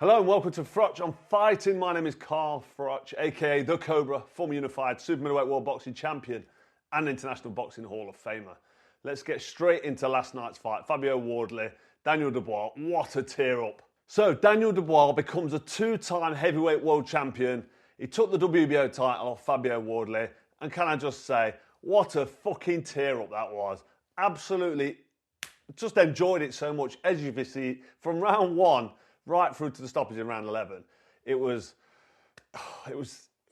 Hello and welcome to Froch on Fighting. My name is Carl Froch, aka the Cobra, former unified super middleweight world boxing champion and International Boxing Hall of Famer. Let's get straight into last night's fight. Fabio Wardley, Daniel Dubois, what a tear up. So Daniel Dubois becomes a two-time heavyweight world champion. He took the WBO title off Fabio Wardley, and can I just say, what a fucking tear up that was. Absolutely, just enjoyed it so much. As you can see, from round one right through to the stoppage in round 11. It was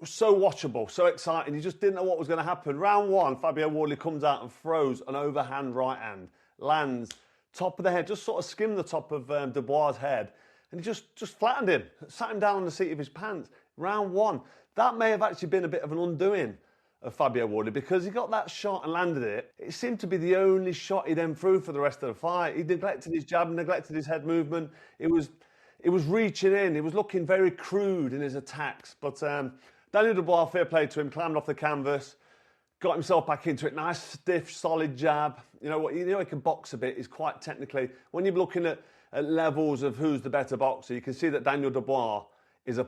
so watchable, so exciting. You just didn't know what was going to happen. Round one, Fabio Wardley comes out and throws an overhand right hand, lands top of the head, just sort of skimmed the top of Dubois' head, and he just flattened him, sat him down on the seat of his pants. Round one, that may have actually been a bit of an undoing of Fabio Wardley, because he got that shot and landed it. It seemed to be the only shot he then threw for the rest of the fight. He neglected his jab, neglected his head movement. It was reaching in. He was looking very crude in his attacks. But Daniel Dubois, fair play to him, climbed off the canvas, got himself back into it. Nice, stiff, solid jab. You know he can box a bit. He's quite technically. When you're looking at levels of who's the better boxer, you can see that Daniel Dubois is a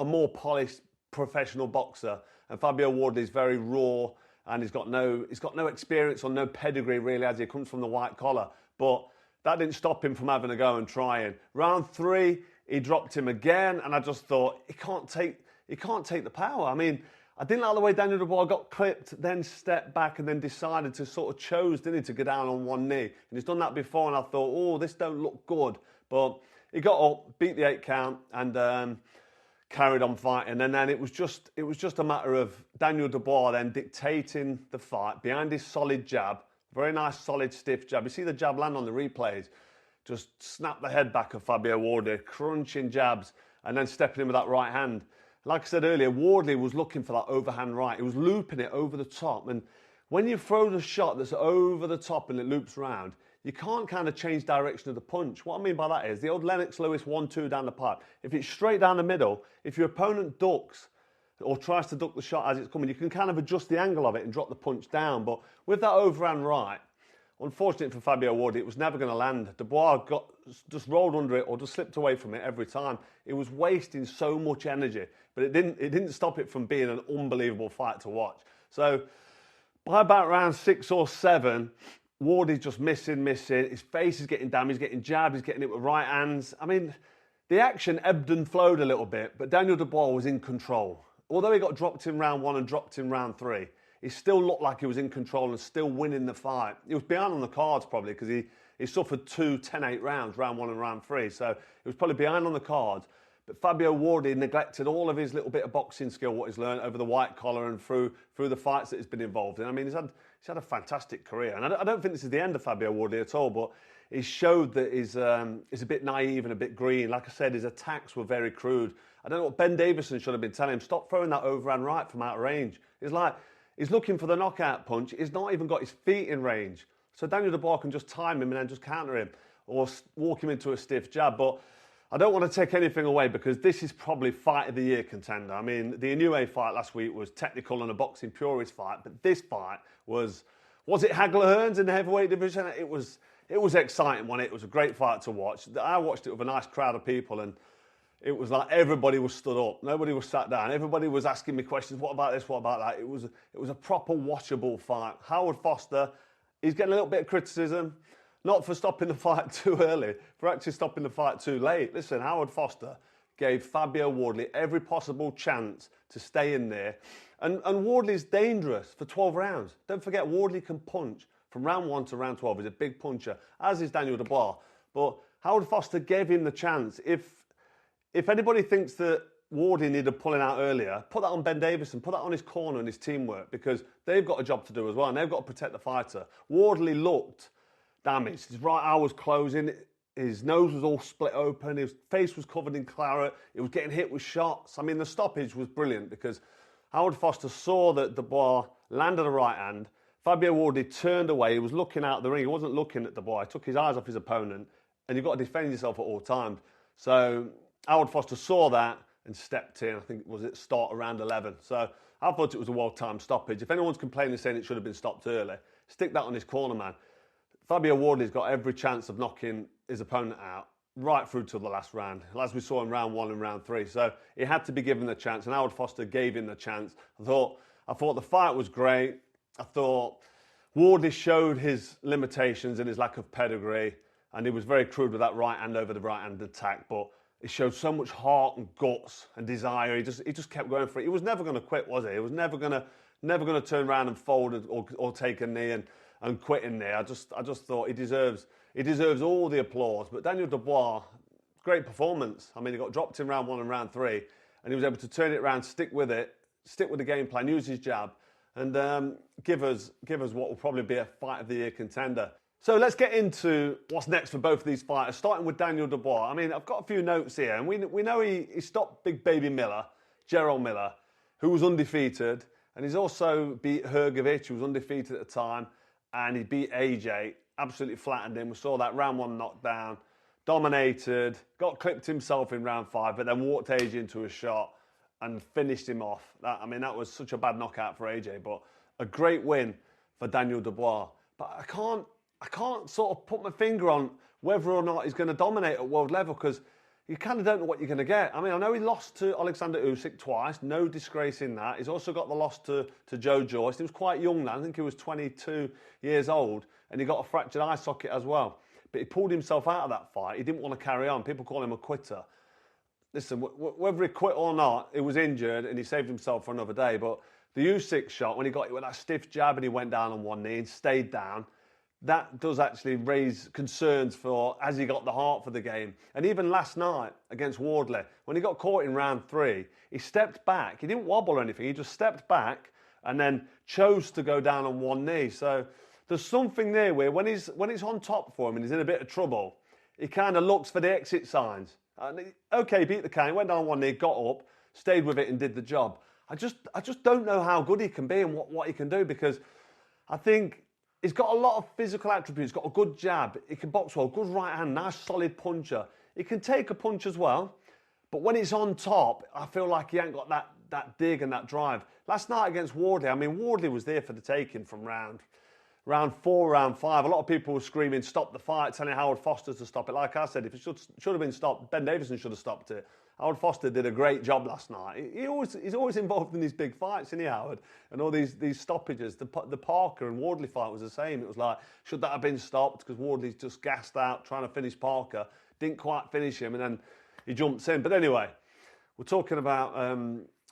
more polished professional boxer. And Fabio Wardley is very raw, and he's got no experience or no pedigree really, as he comes from the white collar. But that didn't stop him from having a go and trying. Round three, he dropped him again, and I just thought, he can't take the power. I mean, I didn't like the way Daniel Dubois got clipped, then stepped back, and then decided to sort of didn't he, to go down on one knee. And he's done that before, and I thought, oh, this don't look good. But he got up, beat the 8 count, and carried on fighting. And then it was just a matter of Daniel Dubois then dictating the fight behind his solid jab. Very nice, solid, stiff jab. You see the jab land on the replays. Just snap the head back of Fabio Wardley, crunching jabs, and then stepping in with that right hand. Like I said earlier, Wardley was looking for that overhand right. He was looping it over the top. And when you throw the shot that's over the top and it loops round, you can't kind of change direction of the punch. What I mean by that is the old Lennox Lewis 1-2 down the pipe. If it's straight down the middle, if your opponent ducks or tries to duck the shot as it's coming, you can kind of adjust the angle of it and drop the punch down. But with that overhand right, unfortunately for Fabio Wardley, it was never going to land. Dubois just rolled under it or just slipped away from it every time. It was wasting so much energy, but it didn't stop it from being an unbelievable fight to watch. So by about round 6 or 7, Wardley's just missing. His face is getting damaged, he's getting jabbed, he's getting it with right hands. I mean, the action ebbed and flowed a little bit, but Daniel Dubois was in control. Although he got dropped in round 1 and dropped in round 3, he still looked like he was in control and still winning the fight. He was behind on the cards probably, because he suffered 2 10-8 rounds, round 1 and round 3. So he was probably behind on the cards. But Fabio Wardley neglected all of his little bit of boxing skill, what he's learned over the white collar and through the fights that he's been involved in. I mean, he's had a fantastic career. And I don't think this is the end of Fabio Wardley at all, but he showed that he's a bit naive and a bit green. Like I said, his attacks were very crude. I don't know what Ben Davison should have been telling him. Stop throwing that overhand right from out of range. It's like he's looking for the knockout punch. He's not even got his feet in range. So Daniel Dubois can just time him and then just counter him or walk him into a stiff jab. But I don't want to take anything away, because this is probably fight of the year contender. I mean, the Inoue fight last week was technical and a boxing purist fight, but this fight was it Hagler-Hearns in the heavyweight division? It was exciting, wasn't it? It was a great fight to watch. I watched it with a nice crowd of people, and it was like everybody was stood up. Nobody was sat down. Everybody was asking me questions. What about this? What about that? It was a proper watchable fight. Howard Foster, he's getting a little bit of criticism. Not for stopping the fight too early, for actually stopping the fight too late. Listen, Howard Foster gave Fabio Wardley every possible chance to stay in there. And Wardley's dangerous for 12 rounds. Don't forget, Wardley can punch from round 1 to round 12. He's a big puncher, as is Daniel Dubois. But Howard Foster gave him the chance. If anybody thinks that Wardley needed pulling out earlier, put that on Ben Davison, put that on his corner and his teamwork, because they've got a job to do as well, and they've got to protect the fighter. Wardley looked damaged. His right eye was closing. His nose was all split open. His face was covered in claret. He was getting hit with shots. I mean, the stoppage was brilliant, because Howard Foster saw that Dubois landed a right hand. Fabio Wardley turned away. He was looking out the ring. He wasn't looking at Dubois. He took his eyes off his opponent, and you've got to defend yourself at all times. So Howard Foster saw that and stepped in. I think it start around 11. So I thought it was a well-timed stoppage. If anyone's complaining saying it should have been stopped early, stick that on his corner, man. Fabio Wardley's got every chance of knocking his opponent out. right through to the last round, as we saw in round 1 and round 3. So he had to be given the chance, and Howard Foster gave him the chance. I thought the fight was great. I thought Wardley showed his limitations and his lack of pedigree, and he was very crude with that right hand over the right hand attack, but he showed so much heart and guts and desire. He just kept going for it. He was never going to quit, was he? He was never going to turn around and fold or take a knee and quit in there. I just thought he deserves all the applause. But Daniel Dubois, great performance. I mean, he got dropped in round 1 and round 3, and he was able to turn it around, stick with the game plan, use his jab, and give us what will probably be a fight of the year contender. So let's get into what's next for both of these fighters, starting with Daniel Dubois. I mean, I've got a few notes here, and we know he stopped Big Baby Miller, Gerald Miller, who was undefeated, and he's also beat Hrgovic, who was undefeated at the time, and he beat AJ, absolutely flattened him. We saw that round 1 knockdown, dominated, got clipped himself in round 5, but then walked AJ into a shot and finished him off. That was such a bad knockout for AJ, but a great win for Daniel Dubois. But I can't sort of put my finger on whether or not he's going to dominate at world level, because you kind of don't know what you're going to get. I mean, I know he lost to Alexander Usyk twice, no disgrace in that. He's also got the loss to Joe Joyce. He was quite young then, I think he was 22 years old, and he got a fractured eye socket as well. But he pulled himself out of that fight. He didn't want to carry on. People call him a quitter. Listen, whether he quit or not, he was injured and he saved himself for another day. But the Usyk shot, when he got it with that stiff jab and he went down on one knee and stayed down, that does actually raise concerns for, has he got the heart for the game? And even last night against Wardley, when he got caught in round 3, he stepped back. He didn't wobble or anything. He just stepped back and then chose to go down on one knee. So there's something there where when it's on top for him and he's in a bit of trouble, he kind of looks for the exit signs. Okay, beat the count, went down on one knee, got up, stayed with it and did the job. I just don't know how good he can be and what he can do, because I think he's got a lot of physical attributes. He's got a good jab. He can box well, good right hand, nice solid puncher. He can take a punch as well, but when he's on top, I feel like he ain't got that dig and that drive. Last night against Wardley, I mean, Wardley was there for the taking from round 4, round 5. A lot of people were screaming, stop the fight, telling Howard Foster to stop it. Like I said, if it should have been stopped, Ben Davison should have stopped it. Howard Foster did a great job last night. He's always involved in these big fights, isn't he, Howard? And all these stoppages. The Parker and Wardley fight was the same. It was like, should that have been stopped? Because Wardley's just gassed out trying to finish Parker. Didn't quite finish him, and then he jumps in. But anyway, we're talking about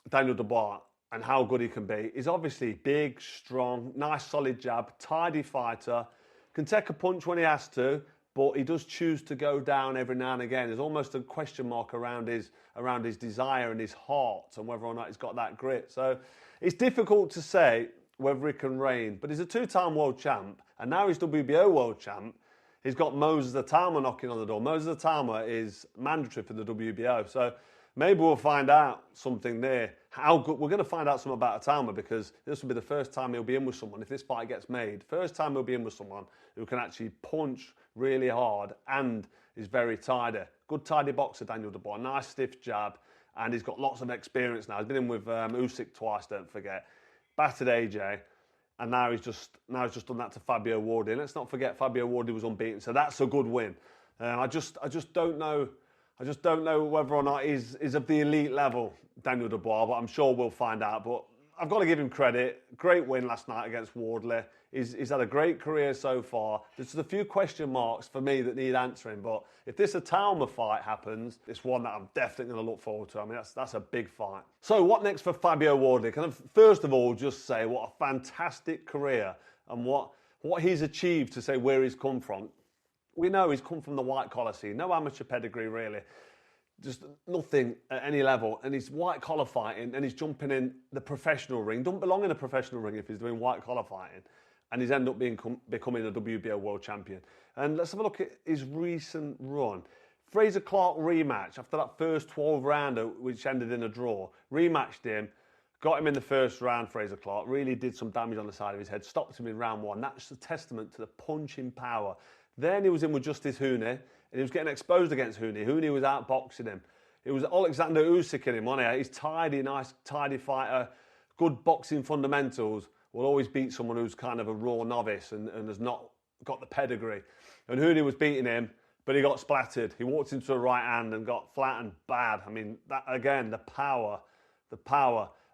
Daniel Dubois and how good he can be. He's obviously big, strong, nice solid jab, tidy fighter, can take a punch when he has to, but he does choose to go down every now and again. There's almost a question mark around his desire and his heart and whether or not he's got that grit. So it's difficult to say whether he can reign, but he's a 2-time world champ, and now he's WBO world champ. He's got Moses Atama knocking on the door. Moses Atama is mandatory for the WBO, so maybe we'll find out something there. How good? We're going to find out something about Atama, because this will be the first time he'll be in with someone, if this fight gets made, first time he'll be in with someone who can actually punch really hard and is very tidy. Good tidy boxer, Daniel Dubois. Nice stiff jab, and he's got lots of experience now. He's been in with Usyk twice, don't forget. Battered AJ, and now he's just done that to Fabio Wardley. And let's not forget, Fabio Wardley was unbeaten, so that's a good win. I just don't know. I just don't know whether or not he's of the elite level, Daniel Dubois, but I'm sure we'll find out. But I've got to give him credit. Great win last night against Wardley. He's had a great career so far. There's just a few question marks for me that need answering. But if this Atama fight happens, it's one that I'm definitely going to look forward to. I mean, that's a big fight. So what next for Fabio Wardley? Can I first of all just say what a fantastic career and what he's achieved, to say where he's come from. We know he's come from the white-collar scene, no amateur pedigree really, just nothing at any level, and he's white-collar fighting, and he's jumping in the professional ring. Don't belong in a professional ring if he's doing white-collar fighting, and he's ended up becoming a WBO world champion. And let's have a look at his recent run. Frazer Clarke rematch after that first 12-rounder, which ended in a draw. Rematched him, got him in the first round. Frazer Clarke really did some damage on the side of his head, stopped him in round 1. That's a testament to the punching power. Then he was in with Justice Huni, and he was getting exposed against Huni. Huni was outboxing him. It was Alexander Usyk in him, wasn't he? He's tidy, nice, tidy fighter, good boxing fundamentals, will always beat someone who's kind of a raw novice and has not got the pedigree. And Huni was beating him, but he got splattered. He walked into a right hand and got flattened bad. I mean, that again, the power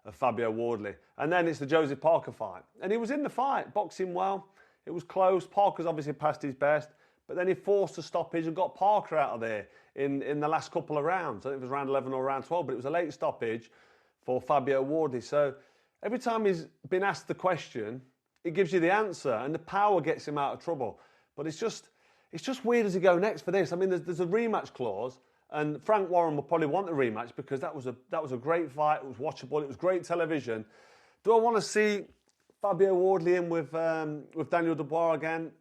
of Fabio Wardley. And then it's the Joseph Parker fight. And he was in the fight, boxing well. It was close. Parker's obviously passed his best, but then he forced a stoppage and got Parker out of there in the last couple of rounds. I think it was round 11 or round 12, but it was a late stoppage for Fabio Wardley. So every time he's been asked the question, it gives you the answer, and the power gets him out of trouble. But it's just weird as he go next for this. I mean, there's a rematch clause, and Frank Warren will probably want the rematch because that was a great fight. It was watchable. It was great television. Do I want to see Fabio Wardley in with Daniel Dubois again?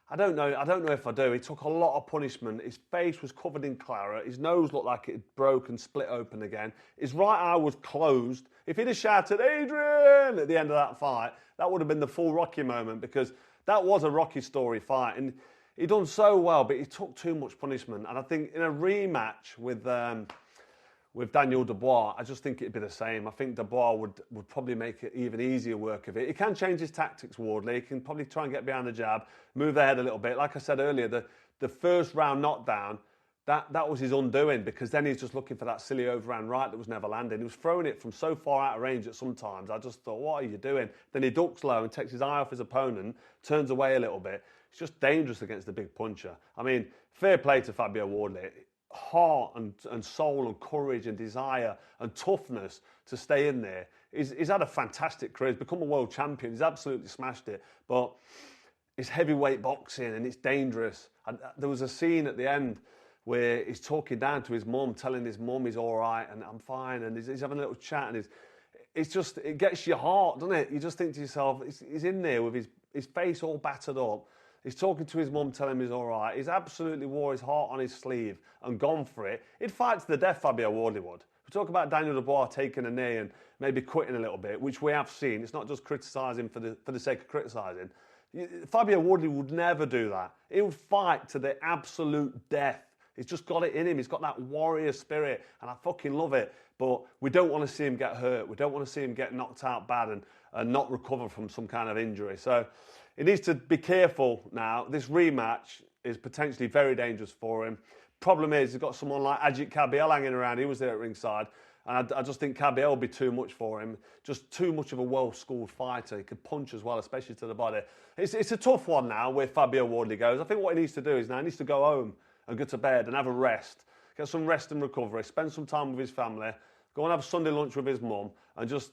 I don't know. I don't know if I do. He took a lot of punishment. His face was covered in claret. His nose looked like it had broke and split open again. His right eye was closed. If he'd have shouted, "Adrian," at the end of that fight, that would have been the full Rocky moment, because that was a Rocky story fight. And he done so well, but he took too much punishment. And I think in a rematch with Daniel Dubois, I just think it'd be the same. I think Dubois would probably make it even easier work of it. He can change his tactics, Wardley. He can probably try and get behind the jab, move the head a little bit. Like I said earlier, the first round knockdown, that was his undoing, because then he's just looking for that silly overhand right that was never landing. He was throwing it from so far out of range at sometimes. I just thought, what are you doing? Then he ducks low and takes his eye off his opponent, turns away a little bit. It's just dangerous against the big puncher. I mean, fair play to Fabio Wardley. Heart and soul and courage and desire and toughness to stay in there. He's had a fantastic career. He's become a world champion. He's absolutely smashed it. But it's heavyweight boxing and it's dangerous. And there was a scene at the end where he's talking down to his mum, telling his mum he's all right and I'm fine, and he's having a little chat, and it gets your heart, doesn't it? You just think to yourself, he's in there with his face all battered up. He's talking to his mum, telling him he's all right. He's absolutely wore his heart on his sleeve and gone for it. He'd fight to the death, Fabio Wardley would. We talk about Daniel Dubois taking a knee and maybe quitting a little bit, which we have seen. It's not just criticising for the sake of criticising. Fabio Wardley would never do that. He would fight to the absolute death. He's just got it in him. He's got that warrior spirit, and I fucking love it. But we don't want to see him get hurt. We don't want to see him get knocked out bad and not recover from some kind of injury. So he needs to be careful now. This rematch is potentially very dangerous for him. Problem is, he's got someone like Ajit Kabiel hanging around. He was there at ringside. And I just think Kabiel will be too much for him. Just too much of a well-schooled fighter. He could punch as well, especially to the body. It's a tough one now where Fabio Wardley goes. I think what he needs to do is now he needs to go home and go to bed and have a rest. Get some rest and recovery. Spend some time with his family. Go and have a Sunday lunch with his mum. And just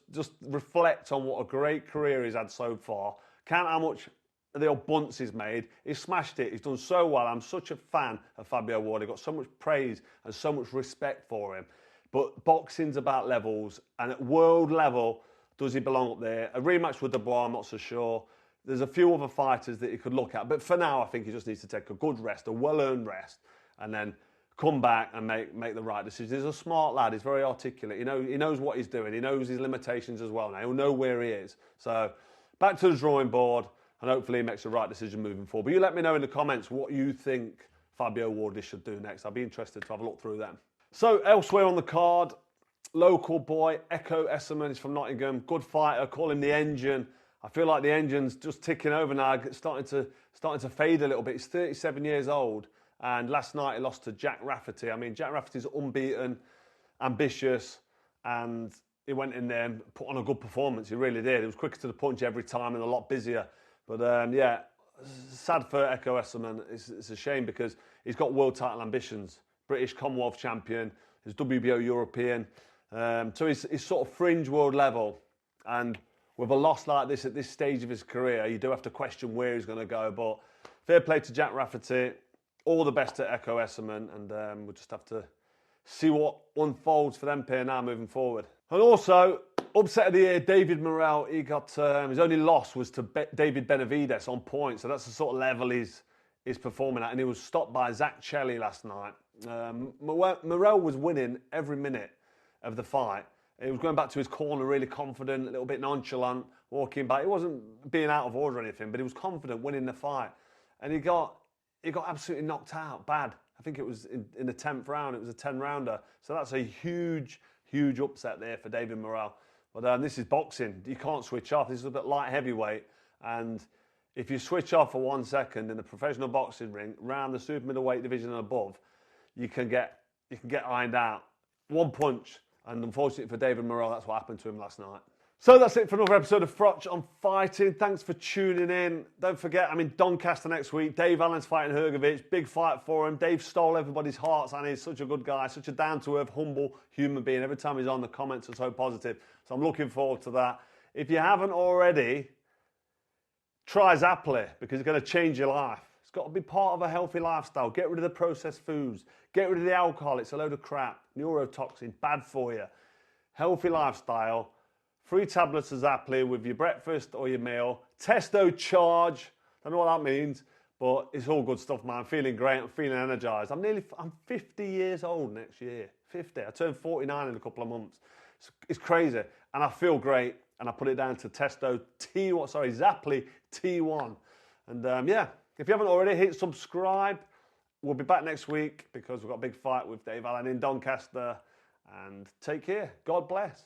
reflect on what a great career he's had so far. Count how much the old bunts he's made. He's smashed it. He's done so well. I'm such a fan of Fabio Wardley. Got so much praise and so much respect for him. But boxing's about levels. And at world level, does he belong up there? A rematch with Dubois, I'm not so sure. There's a few other fighters that he could look at. But for now, I think he just needs to take a good rest, a well-earned rest, and then come back and make the right decision. He's a smart lad. He's very articulate. He knows what he's doing. He knows his limitations as well now. He'll know where he is. So back to the drawing board, and hopefully he makes the right decision moving forward. But you let me know in the comments what you think Fabio Wardley should do next. I'll be interested to have a look through them. So elsewhere on the card, local boy, Echo Esserman. He's from Nottingham. Good fighter. Call him the Engine. I feel like the engine's just ticking over now, starting to fade a little bit. He's 37 years old, and last night he lost to Jack Rafferty. I mean, Jack Rafferty's unbeaten, ambitious, and he went in there and put on a good performance. He really did. He was quicker to the punch every time and a lot busier. But yeah, sad for Echo Esserman. It's a shame because he's got world title ambitions. British Commonwealth champion, he's WBO European. So he's sort of fringe world level. And with a loss like this at this stage of his career, you do have to question where he's going to go. But fair play to Jack Rafferty. All the best to Echo Esserman. And we'll just have to see what unfolds for them pair now moving forward. And also, upset of the year, David Morrell. He got his only loss was to David Benavides on points. So that's the sort of level he's performing at. And he was stopped by Zach Chelly last night. Morrell was winning every minute of the fight. He was going back to his corner really confident, a little bit nonchalant, walking back. He wasn't being out of order or anything, but he was confident winning the fight. And he got absolutely knocked out, bad. I think it was in the 10th round. It was a 10-rounder. So that's a huge, huge upset there for David Morrell. But this is boxing. You can't switch off. This is a bit light heavyweight. And if you switch off for 1 second in the professional boxing ring, round the super middleweight division and above, you can get ironed out. One punch. And unfortunately for David Morrell, that's what happened to him last night. So that's it for another episode of Froch on Fighting. Thanks for tuning in. Don't forget, I'm in Doncaster next week. Dave Allen's fighting Hrgovic. Big fight for him. Dave stole everybody's hearts and he's such a good guy, such a down-to-earth, humble human being. Every time he's on, the comments are so positive. So I'm looking forward to that. If you haven't already, try Zapply because it's going to change your life. It's got to be part of a healthy lifestyle. Get rid of the processed foods. Get rid of the alcohol. It's a load of crap. Neurotoxin, bad for you. Healthy lifestyle. 3 tablets of Zapply with your breakfast or your meal. Testo charge. Don't know what that means, but it's all good stuff, man. I'm feeling great. I'm feeling energized. I'm 50 years old next year. 50. I turned 49 in a couple of months. It's crazy. And I feel great. And I put it down to Testo T1, Zapply T1. And yeah, if you haven't already, hit subscribe. We'll be back next week because we've got a big fight with Dave Allen in Doncaster. And take care. God bless.